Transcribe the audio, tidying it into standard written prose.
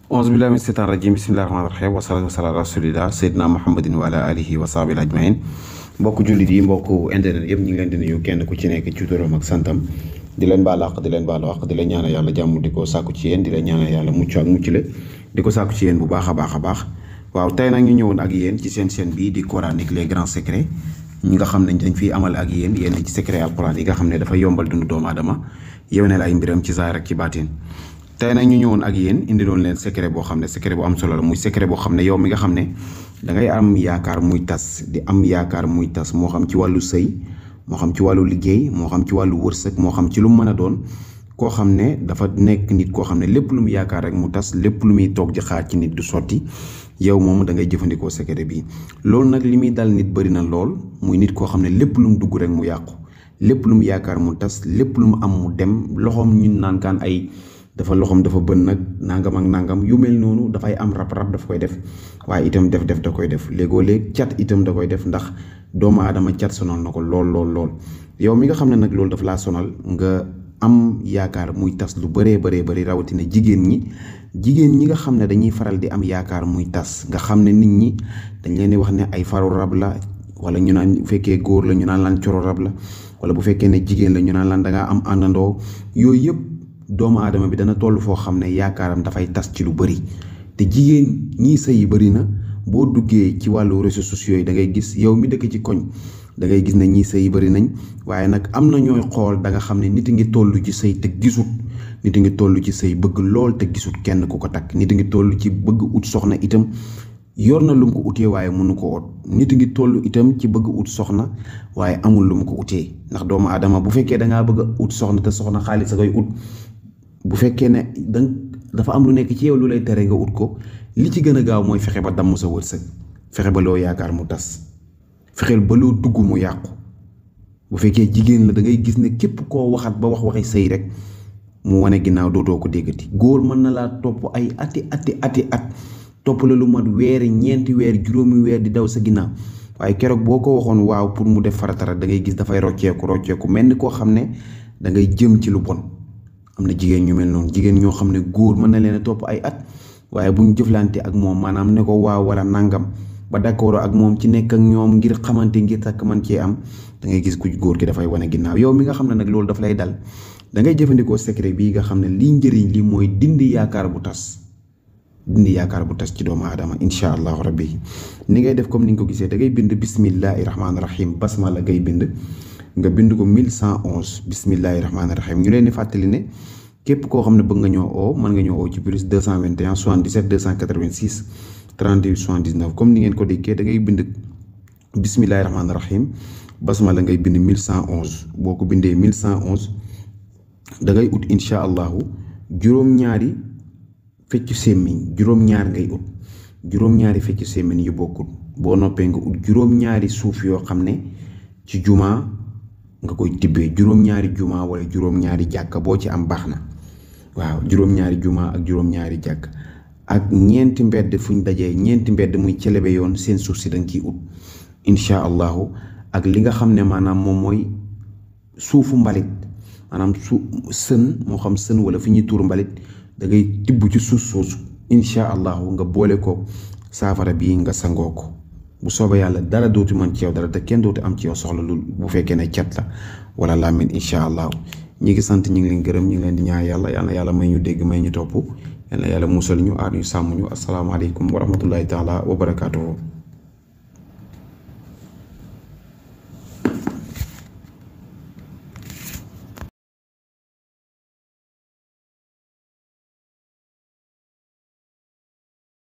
auzu billahi min seytaan rajim bismillahi rahmaani rahim wasalaatu wasalaam ala rasulillah seydina muhammadin wa ala alihi wa sahbihi ajmain mbokk jullit yi mbokk internet yëpp ñu ngi leen di nuyu kenn ku ci nekk ci turam ak santam di leen baal àq di leen baalu àq di leen ñaanal yàlla jàmm di ko sàkku ci yéen di leen ñaanal yàlla mucc ak mucc le di ko sàkku ci yéen bu baax a baax a baax waaw tey nag ñu ñëwoon ak yéen ci seen chaîne bii di coranique les grands secrets ñi nga xam ne dañ fiy amal ak yéen ci secret alquran yi nga xam ne dafa yombal dundu doomu aadama yeweneel ay mbiram ci zaahir ak ci baatin tey nag ñu ñëwoon ak yéen indiloon leen secret boo xam ne secret bu am solo la muy secret boo xam ne yow mi nga xam ne dangay am yaakaar muy tas di am yaakaar muy tas moo xam ci wàllu sëy moo xam ci wàllu liggéey moo xam ci wàllu wërsëg moo xam ci lu mu mën a doon koo xam ne dafa nekk nit koo xam ne lépp lu mu yaakaar rek mu tas lépp lu muy toog di xaar ci nit du sotti yow moom da ngay jëfandikoo secret bi loolu nag li muy dal nit bëri na lool muy nit koo xam ne lépp lu mu dugg rek mu yàqu lépp lu mu yaakaar mu tas lépp lu mu am mu dem loxoom ñun naan kaan ay dafa loxoom dafa bën nag nangam ak nangam yu mel noonu dafay am rab daf koy def waaye itam def da koy def léegoo léeg cat itam da koy def ndax doomu aadama cat sonal na ko lool yow mi nga xam ne nag loolu dafa laa sonal nga am yaakaar muy tas lu bëree bëri rawatina jigéen ñi nga xam ne dañuy faral di am yaakaar muy tas nga xam ne nit ñi dañ leen di wax ne ay faru rab la wala ñu naan bu fekkee góor la ñu naan lan coro rab la wala bu fekkee ne jigéen la ñu naan lan dangaa am àndandoo yooyu yëpp doomu aadama bi dana toll foo xam ne yaakaaram dafay tas ci lu bëri te jigéen ñii sëy yi bëri na boo duggee ci wàllu réseaux sociaux yi da ngay gis yow mi dëkk ci koñ da ngay gis ne ñii sëy yi bëri nañ waaye nag am na ñooy xool da nga xam ne nit a ngi toll ci sëy te gisut nit a ngi toll ci sëy bëgg lool te gisut kenn ku ko takk nit a ngi toll ci bëgg ut soxna itam yor na lu mu ko utee waaye mënu ko ut nit a ngi toll itam ci bëgg ut soxna waaye amul lu mu ko utee ndax doomu aadama bu fekkee da ngaa bëgg a ut soxna te soxna xaalis a koy ut bu fekkee ne dafa am lu nekk ci yow lu lay tere nga ut ko li ci gën a gaaw mooy fexe ba damm sa wërsëg fexe ba loo yaakaar mu tas fexeel ba loo dugg mu yàqu bu fekkee jigéen la da ngay gis ne képp koo waxat ba waxi sëy rek mu wane ginnaaw dootoo ko déggati góor mën na laa topp ay ati at topp la lu mat weeri ñeenti weer juróomi weer di daw sa ginnaaw waaye keroog boo ko waxoon waaw pour mu def faratara da ngay gis dafay rocceeku mel ni koo xam ne da ngay jëm ci lu bon. am na jigéen ñu mel noonu jigéen ñoo xam ne góor mën na leen a topp ay at waaye bu ñu jëflante ak moom maanaam ne ko waaw wala nangam ba d'accord ak moom ci nekk ak ñoom ngir xamante ngir takk man cee am da ngay gis ku góor ki dafay wane ginnaaw yow mi nga xam ne nag loolu daf lay dal da ngay jëfandikoo secret bii nga xam ne lii njëriñ li mooy dindi yaakaar bu tas ci doomu aadama incha allahu rabbi ni ngay def comme ni nga ko gisee da ngay bind bismillahi rahmaani rahim basmala ngay bind nga bind ko 1111 bismillahi rahmaani rahim ñu leen di fàttali ne képp koo xam ne bëgg nga ñoo oo mën nga ñoo oo ci plus 221 77 286 38 79 comme ni ngeen ko déggee da ngay bind bismillahi rahmaani rahim basmala ngay bind 1111 boo ko bindee 1111 da ngay ut incha allahu juróom-ñaari feccu sémmiñ juróom-ñaar ngay ut juróom-ñaari feccu sémmiñ yu bokkul boo noppee nga ut juróom-ñaari suuf yoo xam ne ci jumaa nga koy tibbee juróom-ñaari juma wala juróom-ñaari jàkka boo ci am baax na waaw juróom-ñaari juma ak juróom-ñaari jàkk ak ñeenti mbedd fuñ dajee ñeenti mbedd muy celebe yoon seen suuf si danga ciy ut incha allahu ak li nga xam ne maanaam moom mooy suufu mbalit maanaam sën moo xam sën wala fi ñuy tuur mbalit da ngay tibb ci suuf soosu incha allahu nga boole ko saafara bii nga sangoo ko bu soobee yàlla dara dootu mën ci yow dara te kenn dootu am ci yow soxla lu bu fekkee ne cat la wala làmmiñ incha allah ñi ngi sant ñi ngi leen gërëm ñi ngi leen di ñaan yàlla may ñu dégg may ñu topp yàlla musal ñu aar ñu sàmm ñu asalaamaaleykum wa rahmatullahi taala wa barakaatuhu